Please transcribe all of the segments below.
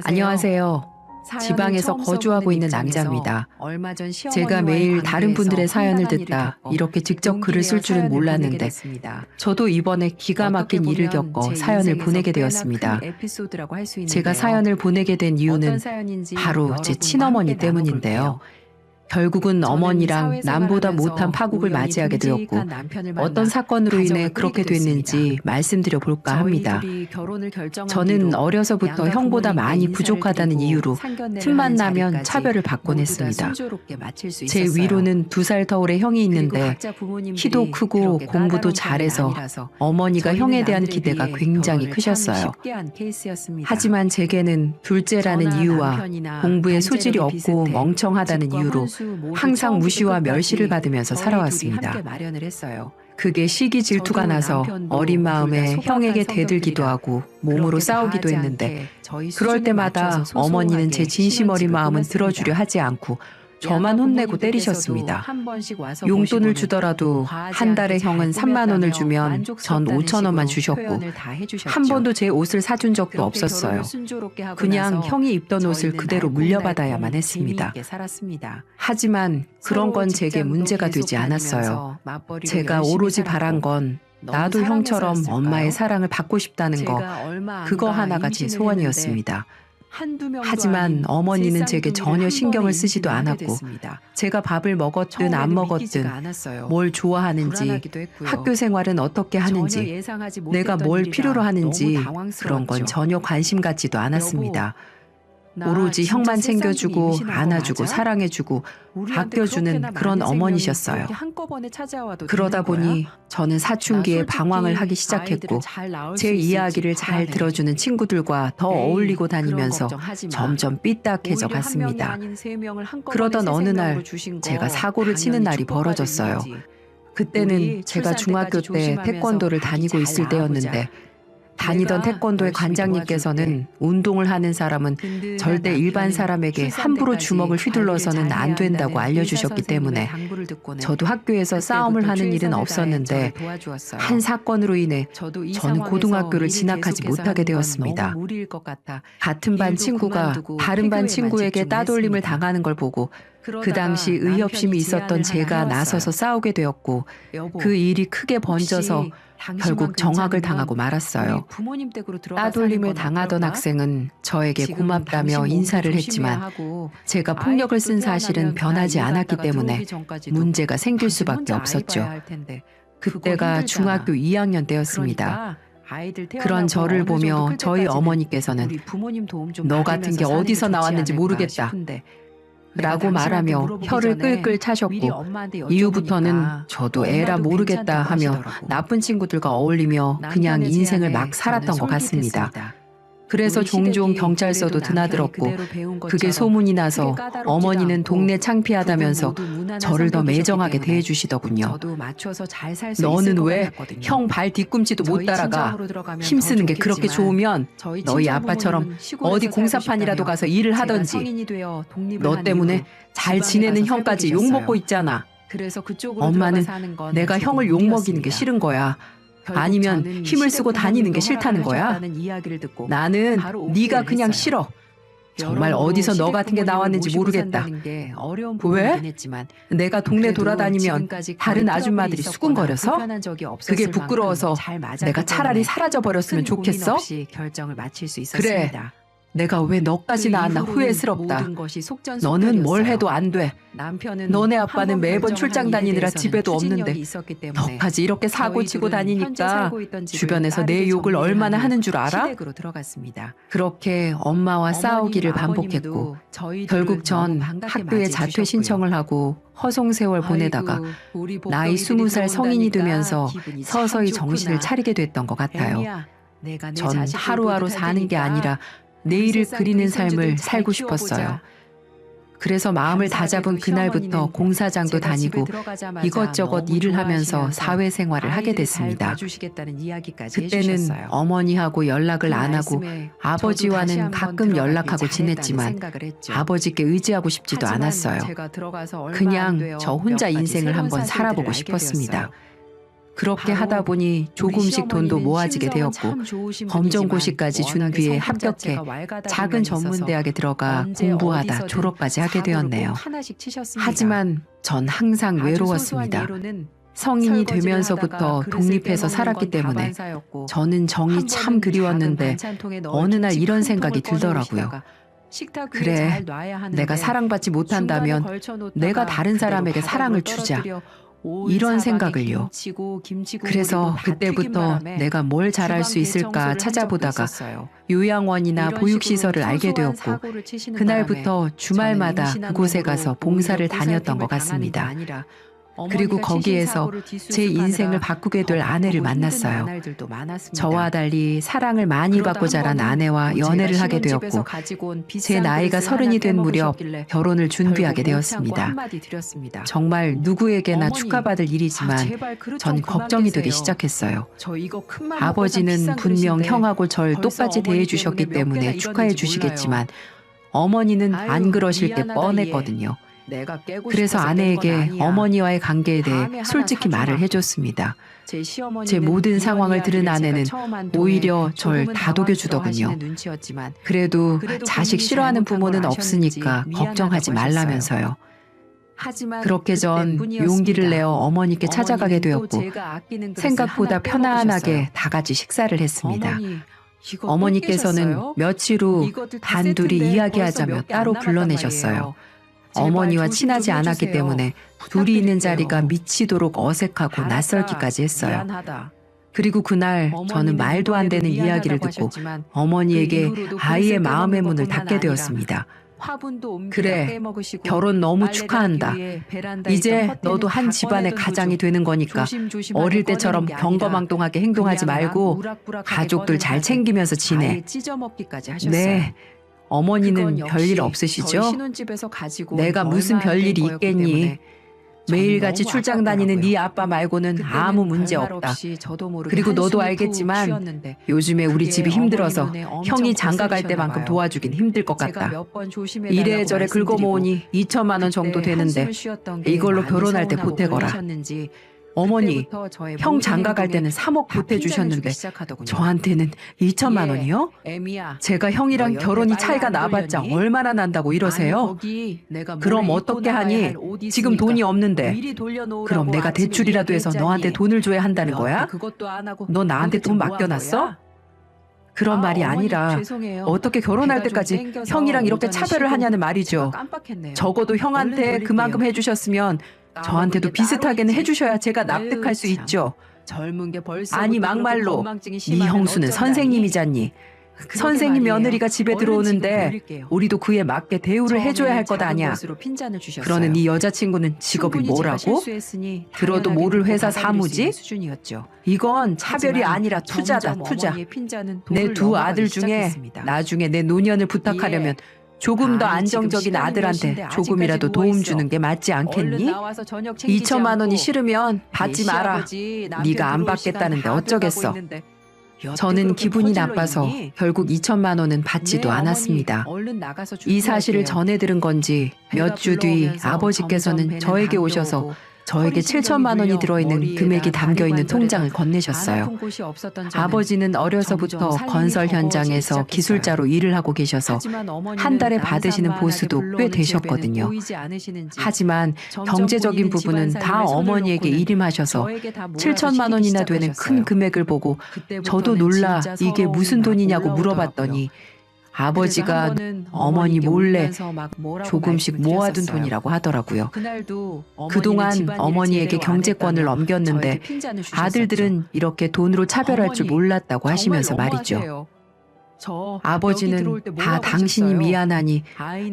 안녕하세요. 지방에서 거주하고 있는 남자입니다. 제가 매일 다른 분들의 사연을 듣다 이렇게 직접 글을 쓸 줄은 몰랐는데 저도 이번에 기가 막힌 일을 겪어 사연을 보내게 되었습니다. 제가 사연을 보내게 된 이유는 바로 제 친어머니 때문인데요. 결국은 어머니랑 남보다 못한 파국을 맞이하게 되었고 어떤 사건으로 인해 그렇게 됐는지 말씀드려 볼까 합니다. 저는 어려서부터 형보다 많이 부족하다는 이유로 틈만 나면 차별을 받곤 했습니다. 제 위로는 2살 터울의 형이 있는데 키도 크고 공부도 잘해서 어머니가 형에 대한 기대가 굉장히 크셨어요. 하지만 제게는 둘째라는 이유와 공부에 소질이 없고 멍청하다는 이유로 항상 무시와 멸시를 받으면서 살아왔습니다. 그게 시기 질투가 나서 어린 마음에 형에게 대들기도 하고 몸으로 싸우기도 했는데 그럴 때마다 어머니는 제 진심 어린 마음은 들어주려 하지 않고 저만 혼내고 때리셨습니다. 용돈을 주더라도 한 달에 형은 3만 원을 주면 전 5천 원만 주셨고 한 번도 제 옷을 사준 적도 없었어요. 그냥 형이 입던 옷을 그대로 물려받아야만 했습니다. 하지만 그런 건 제게 문제가 되지 않았어요. 제가 오로지 바란 건 나도 형처럼 엄마의 사랑을 받고 싶다는 거, 그거 하나가 제 소원이었습니다. 하지만 어머니는 제게 전혀 신경을 쓰지도 않았고 제가 밥을 먹었든 안 먹었든 뭘 좋아하는지 학교 생활은 어떻게 하는지 내가 뭘 필요로 하는지 그런 건 전혀 관심 갖지도 않았습니다. 오로지 형만 챙겨주고 안아주고 사랑해주고 아껴주는 그런 어머니셨어요. 그러다 보니 저는 사춘기에 방황을 하기 시작했고 제 이야기를 잘 들어주는 친구들과 더 어울리고 다니면서 점점 삐딱해져 갔습니다. 그러던 어느 날 제가 사고를 치는 날이 벌어졌어요. 그때는 제가 중학교 때 태권도를 다니고 있을 때였는데 다니던 태권도의 관장님께서는 운동을 하는 사람은 절대 일반 사람에게 함부로 주먹을 휘둘러서는 안 된다고 알려주셨기 때문에 저도 학교에서 싸움을 하는 일은 없었는데 한 사건으로 인해 저는 고등학교를 진학하지 못하게 되었습니다. 같은 반 친구가 다른 반 친구에게 따돌림을 당하는 걸 보고 그 당시 의협심이 있었던 제가 나서서 싸우게 되었고 그 일이 크게 번져서 결국 정학을 당하고 말았어요. 따돌림을 당하던 학생은 저에게 고맙다며 인사를 했지만 제가 폭력을 쓴 사실은 변하지 않았기 때문에 문제가 생길 수밖에 없었죠. 그때가 중학교 2학년 때였습니다. 그런 저를 보며 저희 어머니께서는 너 같은 게 어디서 나왔는지 모르겠다 라고 말하며 혀를 끌끌 차셨고 이후부터는 저도 에라 모르겠다 하며 나쁜 친구들과 어울리며 그냥 인생을 막 살았던 것 같습니다. 그래서 종종 경찰서도 드나들었고 그게 소문이 나서 어머니는 동네 창피하다면서 저를 더 매정하게 대해주시더군요. 너는 왜 형 발 뒤꿈치도 못 따라가? 힘쓰는 게 그렇게 좋으면 너희 아빠처럼 어디 공사판이라도 가서 일을 하던지. 너 때문에 잘 지내는 형까지 욕먹고 있잖아. 엄마는 내가 형을 욕먹이는 게 싫은 거야. 아니면 힘을 쓰고 다니는 게 싫다는 거야? 나는 네가 그냥 싫어. 정말 어디서 너 같은 게 나왔는지 모르겠다. 왜? 내가 동네 돌아다니면 다른 아줌마들이 수군거려서? 그게 부끄러워서 내가 차라리 사라져버렸으면 좋겠어? 그래. 내가 왜 너까지 낳았나 후회스럽다. 너는 뭘 해도 안 돼. 너네 아빠는 매번 출장 다니느라 집에도 없는데 너까지 이렇게 사고치고 다니니까 주변에서 내 욕을 얼마나 하는 줄 알아? 그렇게 엄마와 싸우기를 반복했고 결국 전 학교에 자퇴 신청을 하고 허송세월 보내다가 나이 20살 성인이 되면서 서서히 정신을 차리게 됐던 것 같아요. 전 하루하루 사는 게 아니라 내일을 그리는 삶을 살고 싶었어요. 그래서 마음을 다잡은 그날부터 공사장도 다니고 이것저것 일을 하면서 사회생활을 하게 됐습니다. 그때는 어머니하고 연락을 안 하고 아버지와는 가끔 연락하고 지냈지만 아버지께 의지하고 싶지도 않았어요. 그냥 저 혼자 인생을 한번 살아보고 싶었습니다. 그렇게 하다 보니 조금씩 돈도 모아지게 되었고 검정고시까지 준비해 합격해 작은 전문대학에 들어가 공부하다 졸업까지 하게 되었네요. 하지만 전 항상 외로웠습니다. 성인이 되면서부터 독립해서 살았기 때문에 저는 정이 참 그리웠는데 어느 날 이런 생각이 들더라고요. 그래, 내가 사랑받지 못한다면 내가 다른 사람에게 사랑을 주자. 이런 생각을요. 그래서 그때부터 내가 뭘 잘할 수 있을까 찾아보다가 요양원이나 보육시설을 알게 되었고 그날부터 주말마다 그곳에 가서 봉사를 다녔던 것 같습니다. 그리고 거기에서 제 인생을 바꾸게 될 아내를 만났어요. 저와 달리 사랑을 많이 받고 자란 아내와 연애를 하게 되었고 제 나이가 30이 된 무렵 결혼을 준비하게 되었습니다. 정말 누구에게나 축하받을 일이지만 전 걱정이 되기 시작했어요. 아버지는 분명 형하고 절 똑같이 대해주셨기 때문에 축하해 주시겠지만 어머니는 안 그러실 게 뻔했거든요. 그래서 아내에게 어머니와의 관계에 대해 솔직히 말을 해줬습니다. 제 모든 상황을 들은 아내는 오히려 절 다독여주더군요. 그래도 자식 싫어하는 부모는 없으니까 걱정하지 말라면서요. 그렇게 전 용기를 내어 어머니께 찾아가게 되었고 생각보다 편안하게 다 같이 식사를 했습니다. 어머니께서는 며칠 후 단둘이 이야기하자며 따로 불러내셨어요. 어머니와 친하지 않았기 때문에 둘이 있는 자리가 미치도록 어색하고 낯설기까지 했어요. 그리고 그날 저는 말도 안 되는 이야기를 듣고 어머니에게 아이의 마음의 문을 닫게 되었습니다. 그래, 결혼 너무 축하한다. 이제 너도 한 집안의 가장이 되는 거니까 어릴 때처럼 경거망동하게 행동하지 말고 가족들 잘 챙기면서 지내. 네. 어머니는 별일 없으시죠? 내가 무슨 별일이 있겠니? 매일같이 출장 다니는 네 아빠 말고는 아무 문제 없다. 그리고 너도 알겠지만 요즘에 우리 집이 힘들어서 형이 장가 갈 때만큼 도와주긴 힘들 것 같다. 이래저래 긁어모으니 2천만 원 정도 되는데 이걸로 결혼할 때 보태거라. 어머니, 형 장가 갈 때는 3억 보태주셨는데 저한테는 2천만 원이요? 제가 형이랑 결혼이 차이가 나봤자 얼마나 난다고 이러세요? 그럼 어떻게 하니? 지금 돈이 없는데. 그럼 내가 대출이라도 해서 너한테 돈을 줘야 한다는 거야? 너 나한테 돈 맡겨놨어? 그런 말이 아니라 어떻게 결혼할 때까지 형이랑 이렇게 차별을 하냐는 말이죠. 적어도 형한테 그만큼 해주셨으면 저한테도 비슷하게는 해주셔야 제가 납득할 수 있죠. 아니 막말로 네 형수는 선생님이잖니. 선생님 며느리가 집에 들어오는데 우리도 그에 맞게 대우를 해줘야 할 것 아냐. 그러는 네 여자친구는 직업이 뭐라고? 들어도 모를 회사 사무직? 이건 차별이 아니라 투자다, 투자. 내 두 아들 중에 나중에 내 노년을 부탁하려면 조금 더 안정적인 아들한테 조금이라도 도움 주는 게 맞지 않겠니? 2천만 원이 싫으면 받지 마라. 네가 안 받겠다는데 어쩌겠어. 저는 기분이 나빠서 결국 2천만 원은 받지도 않았습니다. 이 사실을 전해 들은 건지 몇 주 뒤 아버지께서는 저에게 오셔서 저에게 7천만 원이 들어있는 금액이 담겨있는 통장을 건네셨어요. 아버지는 어려서부터 건설 현장에서 기술자로 일을 하고 계셔서 한 달에 받으시는 보수도 꽤 되셨거든요. 하지만 경제적인 부분은 다 어머니에게 일임하셔서 7천만 원이나 되는 큰 금액을 보고 저도 놀라 이게 무슨 돈이냐고 물어봤더니 아버지가 어머니 몰래 조금씩 모아둔 돈이라고 하더라고요. 그동안 어머니에게 경제권을 넘겼는데 아들들은 이렇게 돈으로 차별할 줄 몰랐다고 하시면서 말이죠. 아버지는 다 당신이 미안하니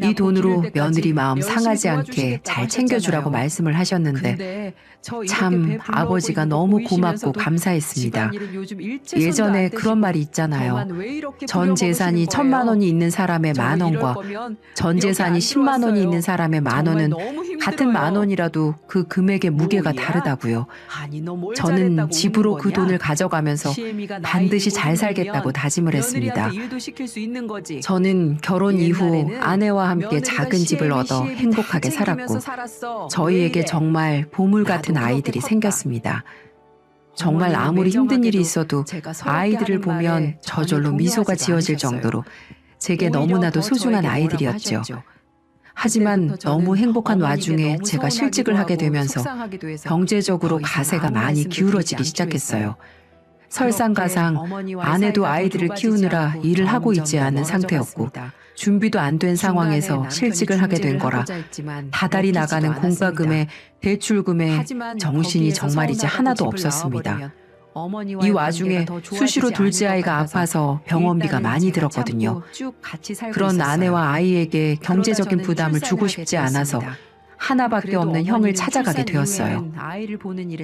이 돈으로 며느리 마음 상하지 않게 잘 챙겨주라고 말씀을 하셨는데 참 아버지가 너무 고맙고 감사했습니다. 예전에 그런 말이 있잖아요. 전 재산이 1,000만 원이 있는 사람의 10,000원과 전 재산이 10만 원이 있는 사람의 10,000원은 같은 10,000원이라도 그 금액의 무게가 다르다고요. 저는 집으로 그 돈을 가져가면서 반드시 잘 살겠다고 다짐을 했습니다. 저는 결혼 이후 아내와 함께 작은 집을 얻어 행복하게 살았고 저희에게 정말 보물 같은 아이들이 생겼습니다. 정말 아무리 힘든 일이 있어도 아이들을 보면 저절로 미소가 지어질 정도로 제게 너무나도 소중한 아이들이었죠. 하지만 너무 행복한 와중에 제가 실직을 하게 되면서 경제적으로 가세가 많이 기울어지기 시작했어요. 설상가상 아내도 아이들을 키우느라 일을 하고 있지 않은 상태였고 준비도 안 된 상황에서 실직을 하게 된 거라 다달이 나가는 공과금에 대출금에 정신이 정말 이제 하나도 없었습니다. 이 와중에 수시로 둘째 아이가 아파서 병원비가 많이 들었거든요. 그런 아내와 아이에게 경제적인 부담을 주고 싶지 않아서 하나밖에 없는 형을 찾아가게 되었어요.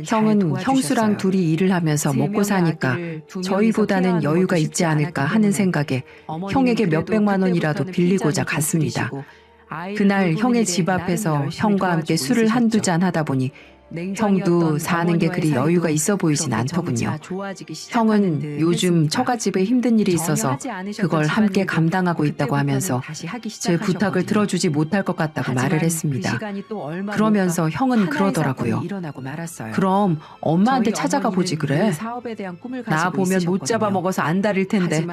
형은 형수랑 둘이 일을 하면서 먹고 사니까 저희보다는 여유가 있지 않을까 하는 생각에 형에게 몇백만 원이라도 빌리고자 갔습니다. 그날 형의 집 앞에서 형과 함께 술을 한두 잔 하다 보니 형도 사는 게 그리 여유가 있어 보이진 않더군요. 형은 요즘 처갓집에 힘든 일이 있어서 그걸 함께 감당하고 있다고 하면서 제 부탁을 들어주지 못할 것 같다고 말을 했습니다. 그러면서 형은 그러더라고요. 그럼 엄마한테 찾아가 보지 그래. 나 보면 못 잡아먹어서 안달일 텐데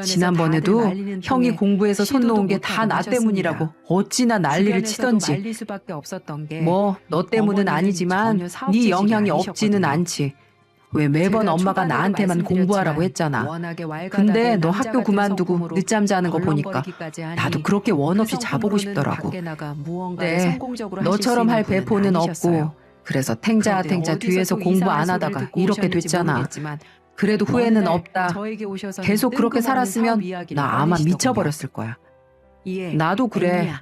지난번에도 형이 공부해서 손 놓은 게 다 나 때문이라고 어찌나 난리를 치던지. 뭐 너 때문은 아니지만 네 영향이 없지는 않지. 왜 매번 엄마가 나한테만 공부하라고 했잖아. 근데 너 학교 그만두고 늦잠 자는 거 보니까 나도 그렇게 원 없이 자보고 싶더라고. 네, 너처럼 할 배포는 없고 그래서 탱자 뒤에서 공부 안 하다가 이렇게 됐잖아. 그래도 후회는 없다. 계속 그렇게 살았으면 나 아마 미쳐버렸을 거야. 나도 그래.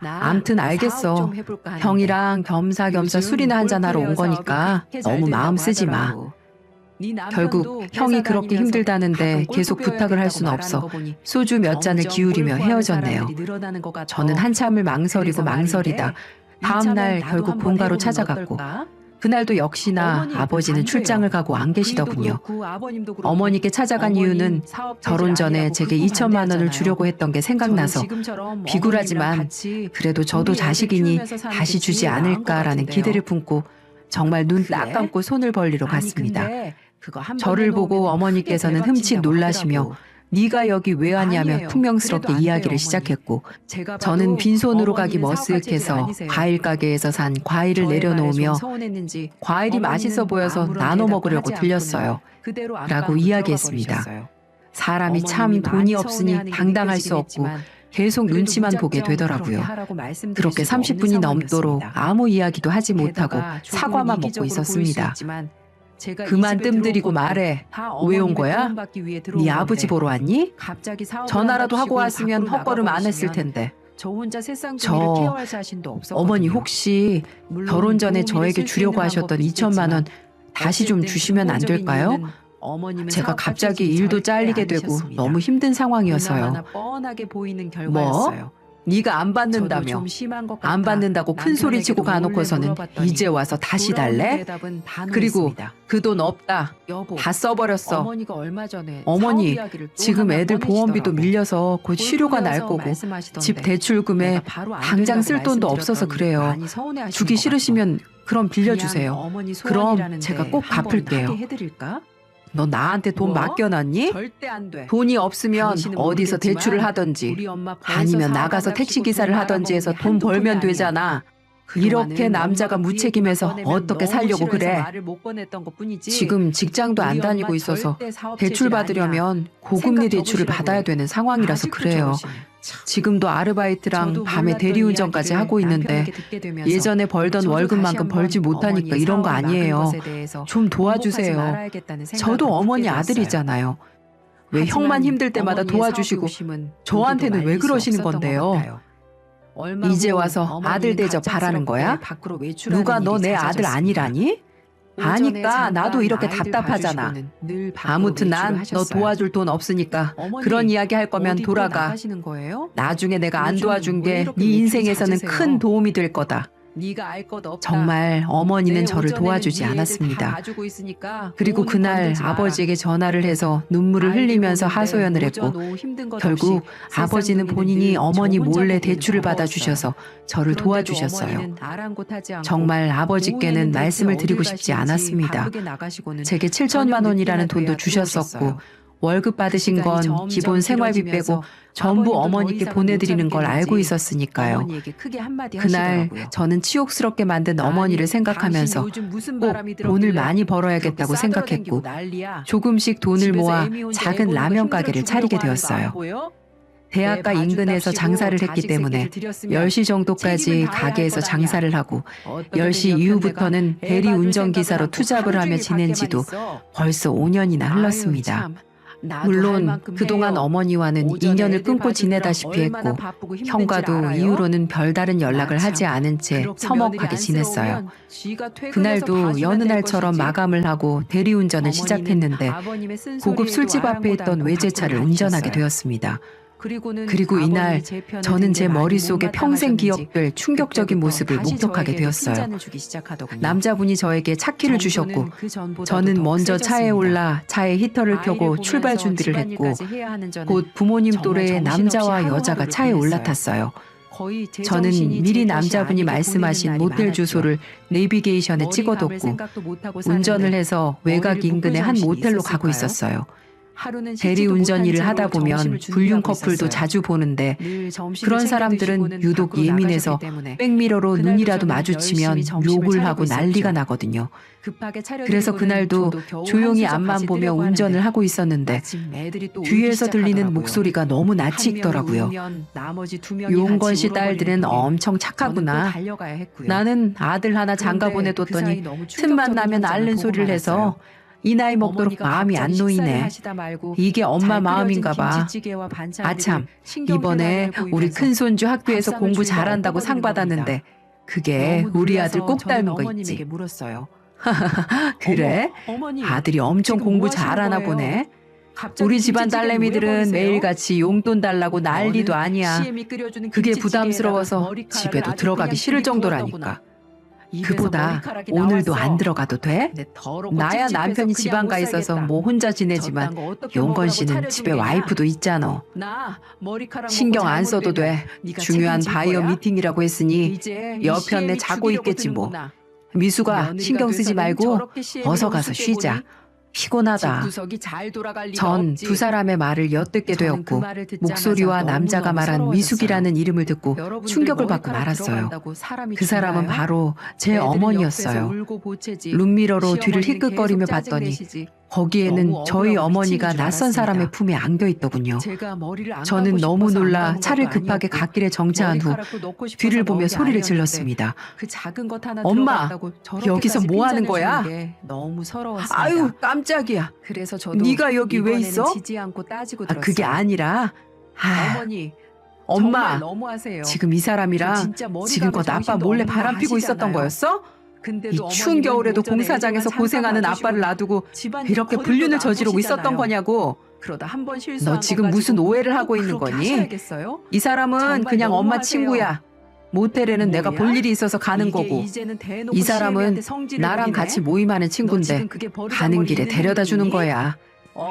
암튼 알겠어. 형이랑 겸사겸사 술이나 한잔하러 온 거니까 너무 마음 쓰지 마. 결국 형이 그렇게 힘들다는데 계속 부탁을 할 수는 없어 소주 몇 잔을 기울이며 헤어졌네요. 저는 한참을 망설이다 다음 날 결국 본가로 찾아갔고 그날도 역시나 아버지는 출장을 가고 안 계시더군요. 어머니께 찾아간 이유는 결혼 전에 제게 2천만 원을 주려고 했던 게 생각나서 비굴하지만 그래도 저도 자식이니 다시 주지 않을까라는 기대를 품고 정말 눈 딱 감고 손을 벌리러 갔습니다. 저를 보고 어머니께서는 흠칫 놀라시며 네가 여기 왜 왔냐며 퉁명스럽게 이야기를 시작했고 저는 빈손으로 가기 머쓱해서 과일 가게에서 산 과일을 내려놓으며 과일이 맛있어 보여서 나눠 먹으려고 들렸어요. 라고 이야기했습니다. 사람이 참 돈이 없으니 당당할 수 없고 계속 눈치만 보게 되더라고요. 그렇게 30분이 넘도록 아무 이야기도 하지 못하고 사과만 먹고 있었습니다. 그만 뜸들이고 말해. 왜 온 거야? 네 아버지 보러 왔니? 전화라도 하고 왔으면 헛걸음 안 했을 텐데. 어머니 혹시 결혼 전에 저에게 주려고 하셨던 2천만 원 다시 좀 주시면 안 될까요? 제가 갑자기 일도 잘리게 되고 너무 힘든 상황이어서요. 뭐? 네가 안 받는다며. 안 받는다고 큰 소리 치고 가놓고서는 이제 와서 다시 달래? 그리고 그 돈 없다. 다 써버렸어. 어머니, 지금 애들 보험비도 밀려서 곧 실효가 날 거고 집 대출금에 당장 쓸 돈도 없어서 그래요. 주기 싫으시면 그럼 빌려주세요. 그럼 제가 꼭 갚을게요. 너 나한테 돈 맡겨놨니? 돈이 없으면 어디서 대출을 하던지 아니면 나가서 택시기사를 하던지 해서 돈 벌면 되잖아. 이렇게 남자가 무책임해서 어떻게 살려고 그래? 지금 직장도 안 다니고 있어서 대출 받으려면 고금리 대출을 받아야 되는 상황이라서 그래요. 지금도 아르바이트랑 밤에 대리운전까지 하고 있는데 예전에 벌던 월급만큼 벌지 못하니까 이런 거 아니에요. 좀 도와주세요. 저도 어머니 아들이잖아요. 왜 형만 힘들 때마다 도와주시고 저한테는 왜 그러시는 건데요? 이제 와서 아들 대접 바라는 거야? 누가 너 내 아들 아니라니? 아니까 나도 이렇게 답답하잖아. 아무튼 난 너 도와줄 돈 없으니까 그런 이야기 할 거면 돌아가. 나중에 내가 안 도와준 게 네 인생에서는 큰 도움이 될 거다. 정말 어머니는 저를 도와주지 않았습니다. 그리고 그날 아버지에게 전화를 해서 눈물을 흘리면서 하소연을 했고 결국 아버지는 본인이 어머니 몰래 대출을 받아주셔서 저를 도와주셨어요. 정말 아버지께는 말씀을 드리고 싶지 않았습니다. 제게 7천만 원이라는 돈도 주셨었고 월급 받으신 건 기본 생활비 빼고 전부 어머니께 보내드리는 걸 알고 있었으니까요. 그날 저는 치욕스럽게 만든 어머니를 생각하면서 꼭 돈을 많이 벌어야겠다고 생각했고 조금씩 돈을 모아 작은 라면 가게를 차리게 되었어요. 대학가 인근에서 장사를 했기 때문에 10시 정도까지 가게에서 장사를 하고 10시 이후부터는 대리운전기사로 투잡을 하며 지낸 지도 벌써 5년이나 흘렀습니다. 물론 그동안 어머니와는 인연을 끊고 지내다시피 했고 형과도 이후로는 별다른 연락을 하지 않은 채 서먹하게 지냈어요. 그날도 여느 날처럼 마감을 하고 대리운전을 시작했는데 고급 술집 앞에 있던 외제차를 운전하게 되었습니다. 그리고 이날 저는 제 머릿속에 평생 기억될 충격적인 모습을 목격하게 되었어요. 남자분이 저에게 차키를 주셨고 저는 먼저 차에 올라 차에 히터를 켜고 출발 준비를 했고 곧 부모님 또래의 남자와 여자가 차에 올라탔어요. 저는 미리 남자분이 말씀하신 모텔 주소를 내비게이션에 찍어뒀고 운전을 해서 외곽 인근의 한 모텔로 가고 있었어요. 대리운전 일을 하다 보면 불륜 커플도 자주 보는데 그런 사람들은 유독 예민해서 백미러로 눈이라도 마주치면 욕을 하고 난리가 나거든요. 그래서 그날도 조용히 앞만 보며 운전을 하고 있었는데 뒤에서 들리는 목소리가 너무 낯이 익더라고요. 용건 씨 딸들은 엄청 착하구나. 나는 아들 하나 장가 보내뒀더니 틈만 나면 앓는 소리를 해서 이 나이 먹도록 마음이 안 놓이네. 이게 엄마 마음인가 봐. 아참, 이번에 우리 큰손주 학교에서 공부 잘한다고 상 받았는데 그게 우리 아들 꼭 닮은 거 있지. 그래? 아들이 엄청 공부 잘하나 보네. 우리 집안 딸내미들은 매일같이 용돈 달라고 난리도 아니야. 그게 부담스러워서 집에도 들어가기 싫을 정도라니까. 그보다 오늘도 안 들어가도 돼? 나야 남편이 지방 가 있어서 뭐 혼자 지내지만 용건 씨는 집에 와이프도 있잖아. 신경 안 써도 돼. 중요한 바이어 미팅이라고 했으니 여편네 자고 있겠지 뭐. 미수가 신경 쓰지 말고 어서 가서 쉬자. 피곤하다. 전 두 사람의 말을 엿듣게 되었고 목소리와 남자가 말한 미숙이라는 이름을 듣고 충격을 받고 말았어요. 그 사람은 바로 제 어머니였어요. 룸미러로 뒤를 희끗거리며 봤더니 거기에는 저희 어머니가 낯선 사람의 품에 안겨 있더군요. 저는 너무 놀라 차를 급하게 갓길에 정차한 후 뒤를 보며 소리를 질렀습니다. 엄마, 여기서 뭐 하는 거야? 아유, 깜짝이야. 네가 여기 왜 있어? 그게 아니라 엄마, 지금 이 사람이랑 지금껏 아빠 몰래 바람 피고 있었던 거였어? 이 추운 겨울에도 공사장에서 고생하는 아빠를 놔두고 이렇게 불륜을 저지르고 있었던 거냐고. 너 지금 무슨 오해를 하고 있는 거니? 이 사람은 그냥 엄마 친구야. 모텔에는 내가 볼 일이 있어서 가는 거고 이 사람은 나랑 같이 모임하는 친구인데 가는 길에 데려다 주는 거야.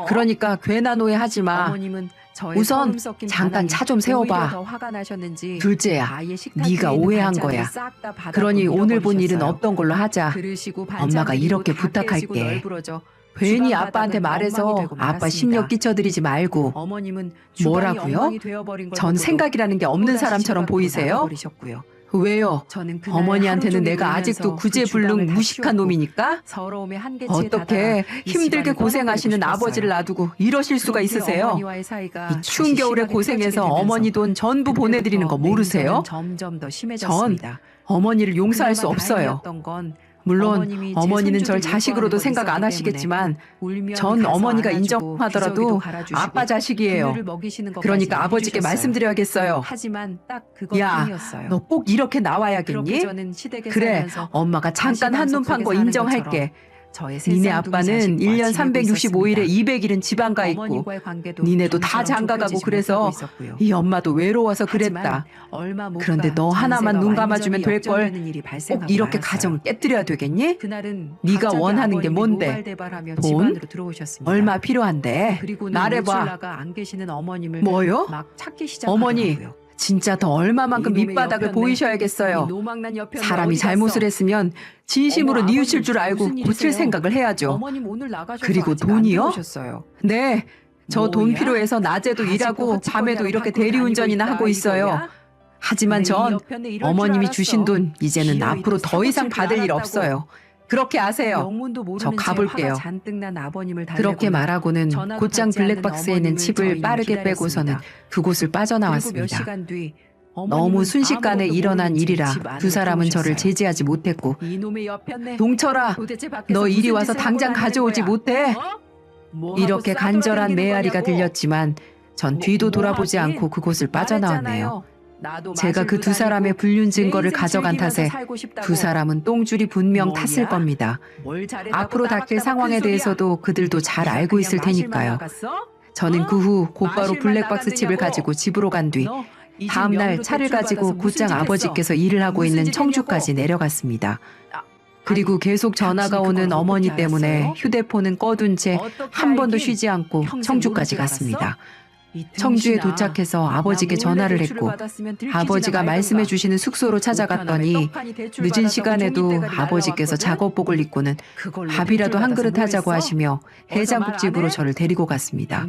그러니까 괜한 오해하지 마. 우선 잠깐 차 좀 세워봐. 둘째야, 네가 오해한 거야. 그러니 오늘 본 일은 없던 걸로 하자. 엄마가 이렇게 부탁할게. 괜히 아빠한테 말해서 아빠 심려 끼쳐드리지 말고. 뭐라고요? 전 생각이라는 게 없는 사람처럼 보이세요? 왜요? 어머니한테는 내가 아직도 구제불능 무식한 놈이니까? 어떻게 힘들게 고생하시는 아버지를 놔두고 이러실 수가 있으세요? 이 추운 겨울에 고생해서 어머니 돈 전부 보내드리는 거 모르세요? 전 어머니를 용서할 수 없어요. 물론 어머니는 절 자식으로도 생각 안 하시겠지만 전 어머니가 인정하더라도 아빠 자식이에요. 그러니까 아버지께 말씀드려야겠어요. 야, 너 꼭 이렇게 나와야겠니? 그래, 엄마가 잠깐 한눈 판 거 인정할게. 니네 아빠는 1년 365일에 200일은 지방 가 있고 니네도 다 장가가고 그래서 이 엄마도 외로워서 그랬다. 그런데 너 하나만 눈 감아주면 될걸. 꼭 이렇게 가정을 깨뜨려야 되겠니? 네가 원하는 게 뭔데? 돈? 얼마 필요한데? 말해봐. 뭐요? 어머니, 진짜 더 얼마만큼 밑바닥을 보이셔야겠어요. 사람이 잘못을 했으면 진심으로 뉘우칠 줄 알고 고칠 생각을 해야죠. 그리고 돈이요? 네, 저 돈 필요해서 낮에도 일하고 밤에도 이렇게 대리운전이나 하고 있어요. 하지만 전 어머님이 주신 돈 이제는 앞으로 더 이상 받을 일 없어요. 그렇게 아세요. 저 가볼게요. 그렇게 말하고는 곧장 블랙박스에 있는 칩을 빠르게 빼고서는 그곳을 빠져나왔습니다. 너무 순식간에 일어난 일이라 두 사람은 저를 제지하지 못했고, 동철아, 너 이리 와서 당장 가져오지 못해? 이렇게 간절한 메아리가 들렸지만 전 뒤도 돌아보지 않고 그곳을 빠져나왔네요. 제가 그 두 사람의 불륜 증거를 가져간 탓에 두 사람은 똥줄이 분명 탔을 겁니다. 앞으로 닥칠 상황에 대해서도 그들도 잘 알고 있을 테니까요. 저는 그 후 곧바로 블랙박스 칩을 가지고 집으로 간 뒤 다음 날 차를 가지고 곧장 아버지께서 일을 하고 있는 청주까지 내려갔습니다. 그리고 계속 전화가 오는 어머니 때문에 휴대폰은 꺼둔 채 한 번도 쉬지 않고 청주까지 갔습니다. 청주에 도착해서 아버지께 전화를 했고, 아버지가 말씀해 주시는 숙소로 찾아갔더니 늦은 시간에도 아버지께서 작업복을 입고는 밥이라도 한 그릇 하자고 하시며 해장국집으로 저를 데리고 갔습니다.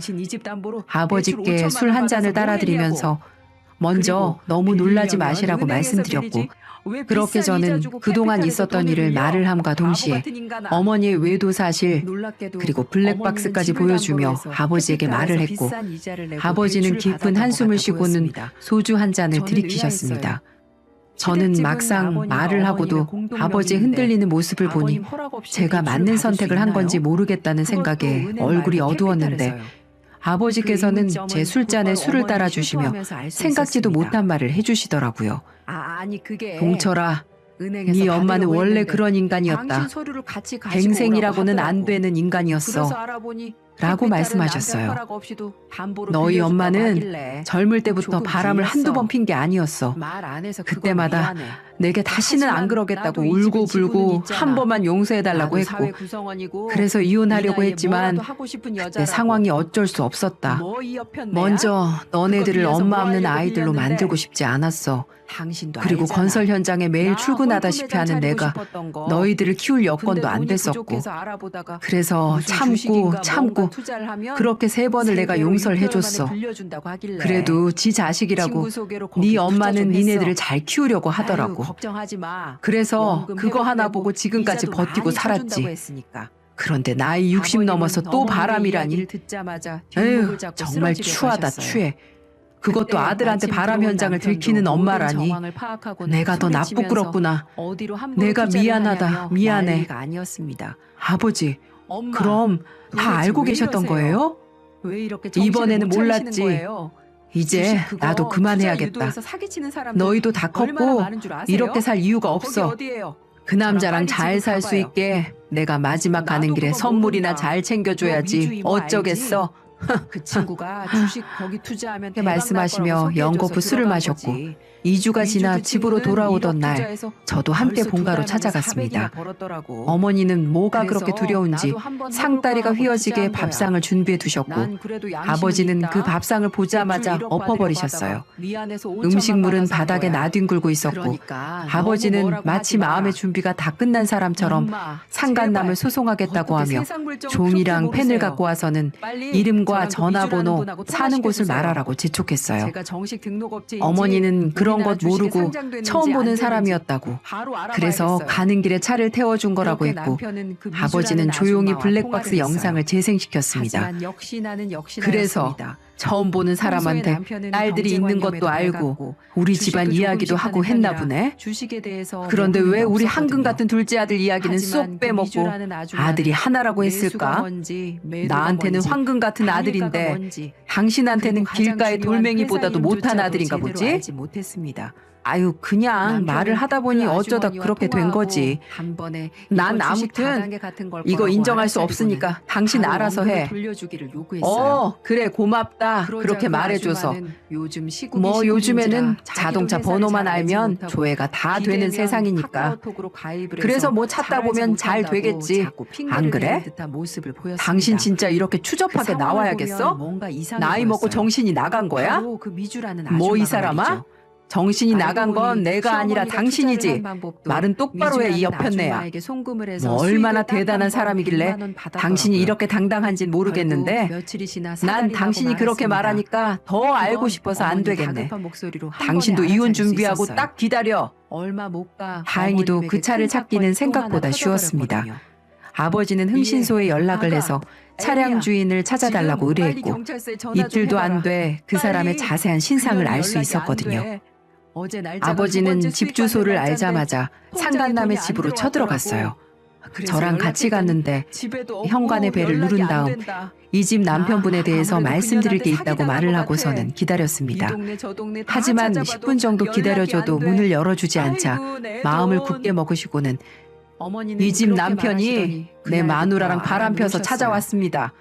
아버지께 술 한 잔을 따라드리면서 먼저 너무 놀라지 마시라고 말씀드렸고, 그렇게 저는 그동안 있었던 일을 말을 함과 동시에 어머니의 외도 사실 그리고 블랙박스까지 보여주며 아버지에게 말을 했고, 아버지는 깊은 한숨을 쉬고는 소주 한 잔을 들이키셨습니다. 저는 막상 말을 하고도 아버지의 흔들리는 모습을 보니 제가 맞는 선택을 한 건지 모르겠다는 생각에 얼굴이 어두웠는데, 아버지께서는 제 술잔에 술을 따라주시며 생각지도 못한 말을 해주시더라고요. 동철아, 네 엄마는 원래 그런 인간이었다. 갱생이라고는 안 되는 인간이었어. 라고 말씀하셨어요. 너희 엄마는 젊을 때부터 바람을 한두 번 핀 게 아니었어. 그때마다 내게 다시는 안 그러겠다고 울고 불고 한 번만 용서해달라고 했고, 그래서 이혼하려고 했지만 그때 상황이 어쩔 수 없었다. 먼저 너네들을 엄마 없는 아이들로 만들고 싶지 않았어. 그리고 건설 현장에 매일 출근하다시피 하는 내가 너희들을 키울 여건도 안 됐었고, 그래서 참고 그렇게 3번을 내가 용서를 해줬어. 그래도 지 자식이라고 네 엄마는 니네들을 잘 키우려고 하더라고. 그래서 그거 하나 보고 지금까지 버티고 살았지. 그런데 나이 60 넘어서 또 바람이라니. 에휴, 정말 추하다 추해. 그것도 아들한테 바람 현장을 들키는 엄마라니. 내가 더 나쁘구나. 내가 미안하다. 미안해. 아버지, 그럼 다 알고 계셨던 거예요? 이번에는 몰랐지. 이제 나도 그만해야겠다. 너희도 다 컸고 이렇게 살 이유가 없어. 그 남자랑 잘 살 수 있게 내가 마지막 가는 길에 선물이나 잘 챙겨줘야지. 어쩌겠어. 그 친구가 주식 거기 투자하면 이렇게 말씀하시며 연거푸 술을 마셨고, 2주가 지나 집으로 돌아오던 날 저도 함께 본가로 찾아갔습니다. 어머니는 뭐가 그렇게 두려운지 상다리가 휘어지게 밥상을 준비해 두셨고, 아버지는 그 밥상을 보자마자 엎어버리셨어요. 음식물은 바닥에 나뒹굴고 있었고, 아버지는 마치 마음의 준비가 다 끝난 사람처럼 상간남을 소송하겠다고 하며 종이랑 펜을 갖고 와서는 이름과 전화번호, 사는 곳을 말하라고 재촉했어요. 어머니는 그런 것 모르고 처음 보는 사람이었다고, 그래서 가는 길에 차를 태워준 거라고 했고, 아버지는 조용히 블랙박스 영상을 재생시켰습니다. 그래서 처음 보는 사람한테 딸들이 있는 것도 알고 우리 집안 이야기도 하고 했나 보네. 주식에 대해서 그런데 왜 우리 없었거든요. 한금 같은 둘째 아들 이야기는 쏙 빼먹고 아들이 하나라고 했을까? 나한테는 황금 같은 아들인데 당신한테는 길가의 돌멩이보다도 못한 아들인가 보지? 아유, 그냥 말을 하다 보니 어쩌다 그렇게 된 거지. 난 아무튼 이거 인정할 수 없으니까 당신 알아서 해. 그래, 고맙다. 그렇게 말해줘서. 뭐 요즘에는 자동차 번호만 알면 조회가 다 되는 세상이니까. 그래서 뭐 찾다 보면 잘 되겠지. 안 그래? 당신 진짜 이렇게 추접하게 나와야겠어? 나이 먹고 정신이 나간 거야? 뭐 이 사람아? 정신이 나간 건 내가 아니라 당신이지. 말은 똑바로 해, 이 여편네야. 뭐 얼마나 대단한 사람이길래 당신이 이렇게 당당한진 모르겠는데 난 당신이 그렇게 말하니까 더 알고 싶어서 안 되겠네. 당신도 이혼 준비하고 딱 기다려. 다행히도 그 차를 찾기는 생각보다 쉬웠습니다. 아버지는 흥신소에 연락을 해서 차량 주인을 찾아달라고 의뢰했고 이틀도 안 돼 그 사람의 자세한 신상을 알 수 있었거든요. 아버지는 집 주소를 알자마자 상간남의 집으로 쳐들어갔어요. 저랑 같이 갔는데 현관의 벨을 누른 다음 이 집 남편분에 대해서 말씀드릴 게 있다고 말을 하고서는 기다렸습니다. 하지만 10분 정도 기다려줘도 문을 열어주지 않자 마음을 굳게 먹으시고는 이 집 남편이 내 마누라랑 바람 펴서 찾아왔습니다.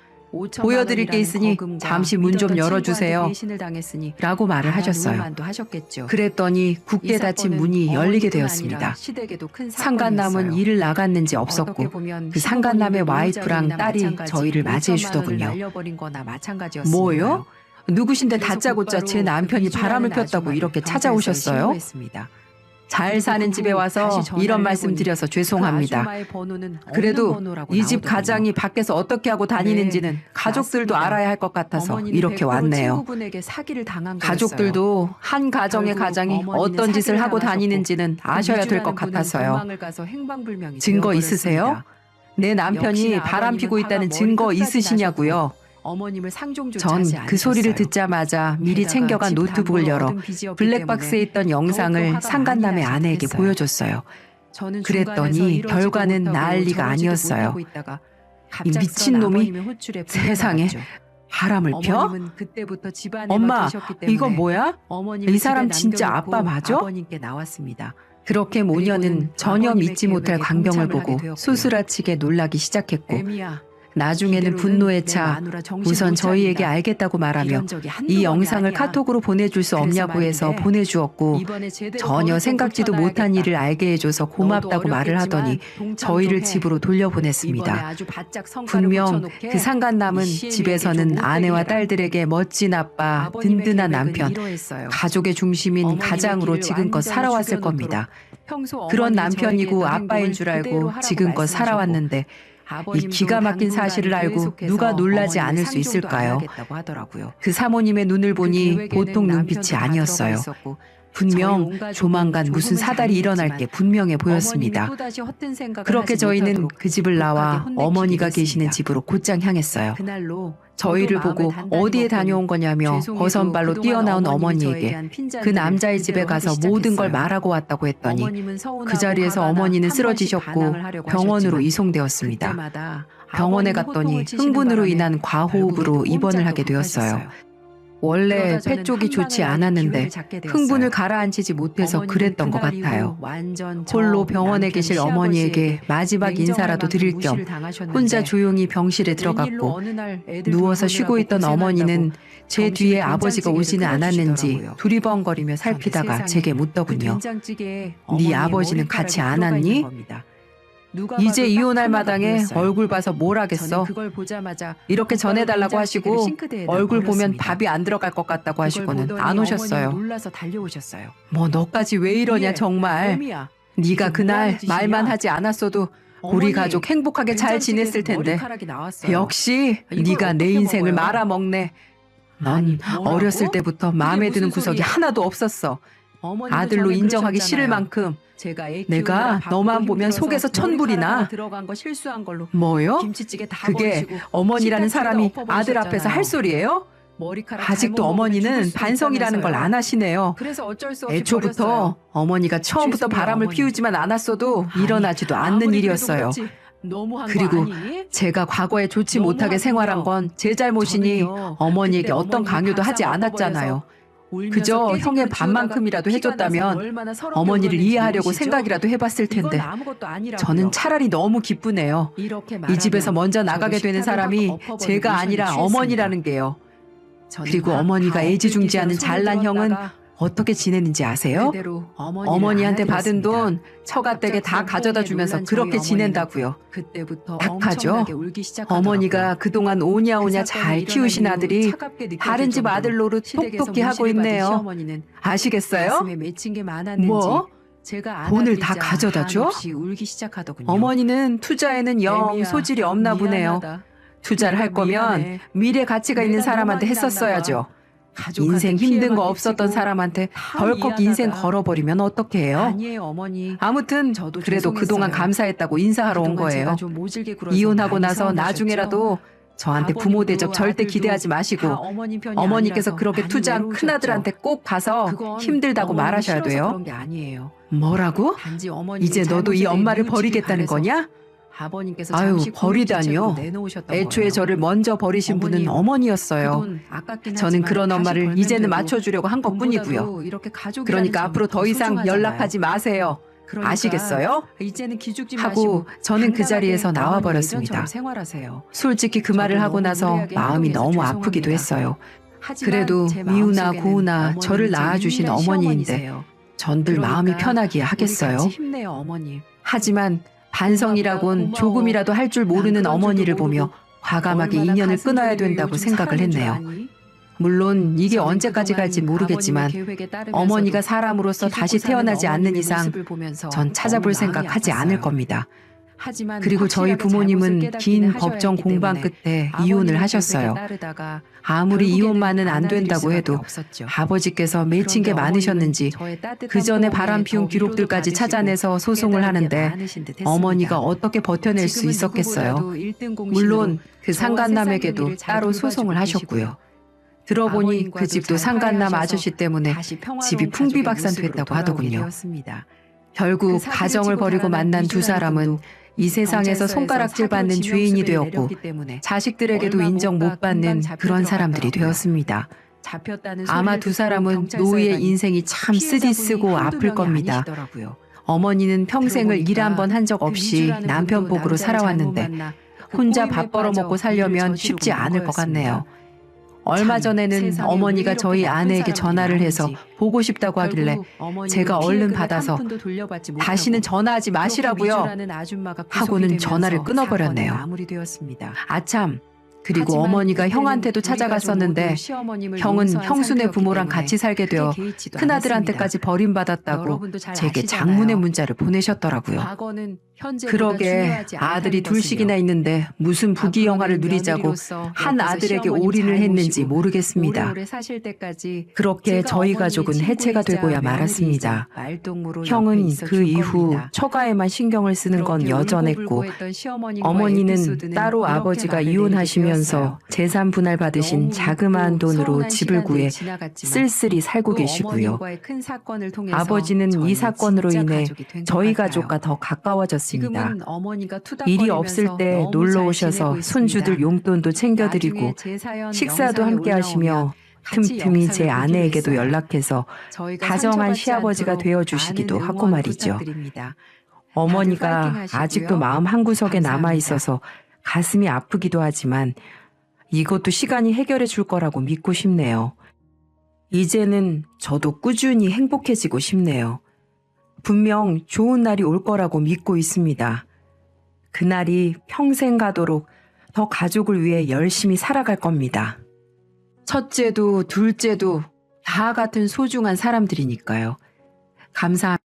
보여드릴 게 있으니 잠시 문 좀 열어주세요. 라고 말을 하셨어요. 그랬더니 굳게 닫힌 문이 열리게 되었습니다. 상간남은 일을 나갔는지 없었고 그 상간남의 와이프랑 딸이 저희를 맞이해 주더군요. 뭐요? 누구신데 다짜고짜 제 남편이 바람을 폈다고 이렇게 찾아오셨어요? 잘 사는 집에 와서 이런 말씀 드려서 죄송합니다. 그래도 이 집 가장이 밖에서 어떻게 하고 다니는지는 가족들도 알아야 할 것 같아서 이렇게 왔네요. 가족들도 한 가정의 가장이 어떤 짓을 하고 다니는지는 아셔야 될 것 같아서요. 증거 있으세요? 내 남편이 바람 피고 있다는 증거 있으시냐고요? 전 그 소리를 듣자마자 미리 챙겨간 노트북을 열어 블랙박스에 있던 영상을 상간남의 아내에게 보여줬어요. 그랬더니 결과는 난리가 아니었어요. 이 미친놈이 세상에 바람을 펴? 엄마, 이거 뭐야? 이 사람 진짜 아빠 맞아? 그렇게 모녀는 전혀 믿지 못할 광경을 보고 소스라치게 놀라기 시작했고 나중에는 분노에 차 우선 저희에게 알겠다고 말하며 이 영상을 카톡으로 보내줄 수 없냐고 해서 보내주었고 전혀 생각지도 못한 일을 알게 해줘서 고맙다고 말을 하더니 저희를 집으로 돌려보냈습니다. 분명 그 상간남은 집에서는 아내와 딸들에게 멋진 아빠, 든든한 남편, 가족의 중심인 가장으로 지금껏 살아왔을 겁니다. 그런 남편이고 아빠인 줄 알고 지금껏 살아왔는데 이 기가 막힌 사실을 알고 누가 놀라지 않을 수 있을까요? 그 사모님의 눈을 보니 보통 눈빛이 아니었어요. 분명 조만간 무슨 사달이 일어날 게 분명해 보였습니다. 그렇게 저희는 그 집을 나와 어머니가 계시는 집으로 곧장 향했어요. 저희를 보고 어디에 다녀온 거냐며 거선발로 뛰어나온 어머니에게 그 남자의 집에 가서 모든 걸 말하고 왔다고 했더니 그 자리에서 어머니는 쓰러지셨고 병원으로 이송되었습니다. 병원에 갔더니 흥분으로 인한 과호흡으로 입원을 하게 되었어요. 원래 폐 쪽이 좋지 않았는데 흥분을 가라앉히지 못해서 그랬던 것 같아요. 홀로 병원에 계실 어머니에게 마지막 인사라도 드릴 겸 혼자 조용히 병실에 들어갔고 누워서 쉬고 있던 어머니는 제 뒤에 아버지가 오지는 않았는지 두리번거리며 살피다가 제게 묻더군요. 네 아버지는 같이 안 왔니? 이제 이혼할 마당에 얼굴 봐서 뭘 하겠어. 이렇게 전해달라고 하시고 얼굴 보면 밥이 안 들어갈 것 같다고 하시고는 안 오셨어요. 뭐 너까지 왜 이러냐 정말. 네가 그날 말만 하지 않았어도 우리 가족 행복하게 잘 지냈을 텐데 역시 네가 내 인생을 말아먹네. 넌 어렸을 때부터 마음에 드는 구석이 하나도 없었어. 아들로 인정하기 싫을 만큼 내가 너만 보면 속에서 천불이 나. 뭐요? 그게 어머니라는 사람이 아들 앞에서 할 소리예요? 아직도 어머니는 반성이라는 걸 안 하시네요. 그래서 어쩔 수 없이 애초부터 버렸어요. 어머니가 처음부터 죄송해요, 바람을 어머니. 피우지만 않았어도 일어나지도 않는 아무리 일이었어요. 그래도 그렇지. 너무한 거 그리고 아니니? 제가 과거에 좋지 너무 못하게 하군요. 생활한 건 제 잘못이니 저는요, 어머니에게 그때 어떤 어머니 강요도 하지 밥상 않았잖아요. 엎어버려서 울면서 그저 깨진 형의 걸 반만큼이라도 키우다가 해줬다면 피가 나서 얼마나 서럽게 어머니를 울었는지 이해하려고 모르시죠? 생각이라도 해봤을 이건 텐데 아무것도 아니라고요. 저는 차라리 너무 기쁘네요. 이렇게 이 집에서 말하면 먼저 저도 나가게 되는 식탁을 사람이 확 엎어버리고 제가 아니라 미션에 어머니라는 게요. 저는 그리고 막 어머니가 다 애지중지하는 엎드리기 전에 잘난 손을 형은 들었다가 어떻게 지내는지 아세요? 그대로 어머니한테 받은 돈 처가댁에 다 가져다 주면서 그렇게 지낸다고요. 그때부터 악하죠? 엄청나게 울기 시작하더라고요. 어머니가 그동안 오냐오냐 그 잘 사건이 키우신 일어난 아들이 이후 차갑게 느껴질 다른 집 정도로 아들 노릇 시댁에서 똑똑히 하고 문시를 받은 있네요. 시어머니는 아시겠어요? 가슴에 맺힌 게 많았는지 뭐? 제가 돈을 안아드리자 다 가져다 줘? 한없이 울기 시작하더군요. 어머니는 투자에는 영 애미야, 소질이 없나 보네요. 미안하다. 투자를 할 내가 거면 미안해. 미래 가치가 있는 내가 사람한테 너무 많이 했었어야죠. 가족한테 인생 힘든 거 피해만 없었던 끼치고 사람한테 다 덜컥 미안하다. 인생 걸어버리면 어떡 해요? 아니에요 어머니. 아무튼 저도 그래도 그동안 죄송했어요. 감사했다고 인사하러 온 그동안 제가 거예요. 좀 모질게 굴어서 이혼하고 많이 나서 서운하셨죠? 나중에라도 저한테 부모 대접 절대 아버님도 기대하지 다 마시고 어머님 편이 어머니께서 아니라서 그렇게 많이 투자한 외로우셨죠. 큰아들한테 꼭 가서 그건 힘들다고 어머님이 말하셔야 싫어서 돼요. 그런 게 아니에요. 뭐라고? 단지 어머님이 이제 너도 이 잘못에 대해 엄마를 뉘우치길 버리겠다는 바래서 거냐? 아버님께서 아유, 잠시 버리다니요. 고립 내놓으셨던 애초에 거예요. 저를 먼저 버리신 분은 어머님, 어머니였어요. 그돈 아깝긴 저는 하지만 그런 다시 엄마를 벌면 이제는 되고 맞춰주려고 한 것뿐이고요. 돈보다도 이렇게 가족이라는 그러니까 점이 앞으로 더 이상 소중하잖아요. 연락하지 마세요. 그러니까 아시겠어요? 이제는 기죽지 하고 마시고 저는 그 당당하게 자리에서 어머니 나와버렸습니다. 예전처럼 생활하세요. 솔직히 그 말을 저도 하고 너무 나서 무례하게 마음이 행동해서 너무 아프기도 죄송합니다. 했어요. 하지만 그래도 제 미우나 마음속에는 고우나 어머님은 저를 제 낳아주신 유일한 어머니인데 시어머니세요. 전들 그러니까 마음이 편하기야 우리 하겠어요. 같이 힘내요 어머님. 하지만 반성이라곤 고마워. 조금이라도 할 줄 모르는 난 그런 어머니를 줄도 보며 모르고 과감하게 얼마나 인연을 가슴 끊어야 졸이며 된다고 요즘 생각을 살아는 줄 했네요. 아니? 물론 이게 저는 언제까지 그동안 갈지 모르겠지만 아버님의 계획에 따르면서도 어머니가 사람으로서 기죽고 다시 사는 태어나지 않는 어머님의 이상 모습을 보면서 전 찾아볼 너무 마음이 생각 하지 않을 아팠어요. 겁니다. 하지만 그리고 저희 확실하게 부모님은 잘못을 깨닫기는 긴 하셔야 법정 했기 공방 때문에 끝에 아버님의 이혼을 계획에 하셨어요. 따르다가 아무리 결국에는 이혼만은 안 받아들일 된다고 수밖에 해도 없었죠. 아버지께서 맺힌 게 그런데 많으셨는지 어머님은 저의 따뜻한 그 전에 포옹에 바람 피운 더 기록들까지 위로도 찾아내서 받으시고 소송을 깨달은 게 하는데 많으신 듯 했습니다. 어머니가 어떻게 버텨낼 수 지금은 있었겠어요. 누구보다도 1등 공신으로 물론 그 저와 상간남에게도 세상의 일을 잘 따로 돌봐주고 소송을 하셨고요. 계시고요. 들어보니 아버님과도 그 집도 잘 상간남 화해하셔서 아저씨 때문에 다시 평화로운 집이 가족의 풍비박산됐다고 모습으로 돌아오게 하더군요. 되었습니다. 결국 그 사기를 가정을 치고 버리고 살아난 만난 두 미주라는 사람은 분도 이 세상에서 경찰서에서 손가락질 받는 사기로 죄인이 지명수배를 되었고 내렸기 때문에 자식들에게도 얼마 인정 못 못 가 받는 금방 잡혀 그런 사람들이 들어가더라고요. 되었습니다. 잡혔다는 아마 소리를 두 듣고 사람은 경찰서에 노후의 가니 인생이 참 피해자분이 쓰디쓰고 한두 아플 명이 겁니다. 아니시더라고요. 어머니는 평생을 일 들어보니까 한 번 한 적 그 없이 미주라는 남편 분도 복으로 남자를 살아왔는데 잘못 만나 그 혼자 꼬임에 밥 벌어먹고 빠져 살려면 일을 쉽지 저지르고 않을 것 만 같네요. 거였습니다. 얼마 참, 전에는 세상에 어머니가 왜 저희 이렇게 나쁜 아내에게 사람들이 전화를 해서 많은지. 보고 싶다고 하길래 결국 어머니는 제가 얼른 피해금액 받아서 한 푼도 돌려받지 못하고 다시는 전화하지 그렇게 마시라고요. 미주라는 아줌마가 구속이 하고는 되면서 전화를 끊어버렸네요. 사건은 마무리되었습니다. 아참, 그리고 하지만 어머니가 그때는 형한테도 우리 가족 찾아갔었는데 모두 시어머님을 형은 용서한 형수네 상태였기 부모랑 때문에 같이 살게 크게 되어 개의치도 큰아들한테까지 않았습니다. 버림받았다고 여러분도 잘 제게 아시잖아요. 장문의 문자를 보내셨더라고요. 과거는 현재보다 그러게 중요하지 아들이 않다는 둘씩이나 것을요. 있는데 무슨 부귀 영화를 앞으로는 누리자고 며느리로서 한 옆에서 아들에게 시어머님 올인을 잘 했는지 모시고 모르겠습니다. 오래오래 사실 때까지 그렇게 제가 저희 어머니의 가족은 해체가 친구이자 되고야 며느리이자 말았습니다. 말동무로 옆에 형은 있어줄 그 이후 겁니다. 처가에만 신경을 쓰는 건 그렇게 여전했고 울고불고했던 시어머님과의 어머니는 에피소드는 따로 이렇게 아버지가 마무리되게 이혼하시면서 되었어요. 재산 분할 받으신 너무 자그마한 웃고 돈으로 서운한 집을 시간들이 구해 지나갔지만 쓸쓸히 살고 또 계시고요. 어머님과의 큰 사건을 통해서 아버지는 이 저희는 사건으로 진짜 인해 가족이 된것 저희 같아요. 가족과 더 가까워졌습니다. 지금은 어머니가 일이 없을 투닥거리면서 때 너무 놀러 잘 오셔서 지내고 손주들 있습니다. 용돈도 챙겨드리고 나중에 제 사연 식사도 영상에 함께 하시며 올라오면 같이 틈틈이 제 영상을 보기로 아내에게도 했어요. 연락해서 저희가 다정한 상처받지 시아버지가 않도록 되어주시기도 많은 하고 응원 말이죠. 부탁드립니다. 어머니가 다들 파이팅 하시고요. 아직도 마음 한구석에 감사합니다. 남아있어서 가슴이 아프기도 하지만 이것도 시간이 해결해 줄 거라고 믿고 싶네요. 이제는 저도 꾸준히 행복해지고 싶네요. 분명 좋은 날이 올 거라고 믿고 있습니다. 그날이 평생 가도록 더 가족을 위해 열심히 살아갈 겁니다. 첫째도 둘째도 다 같은 소중한 사람들이니까요. 감사합니다.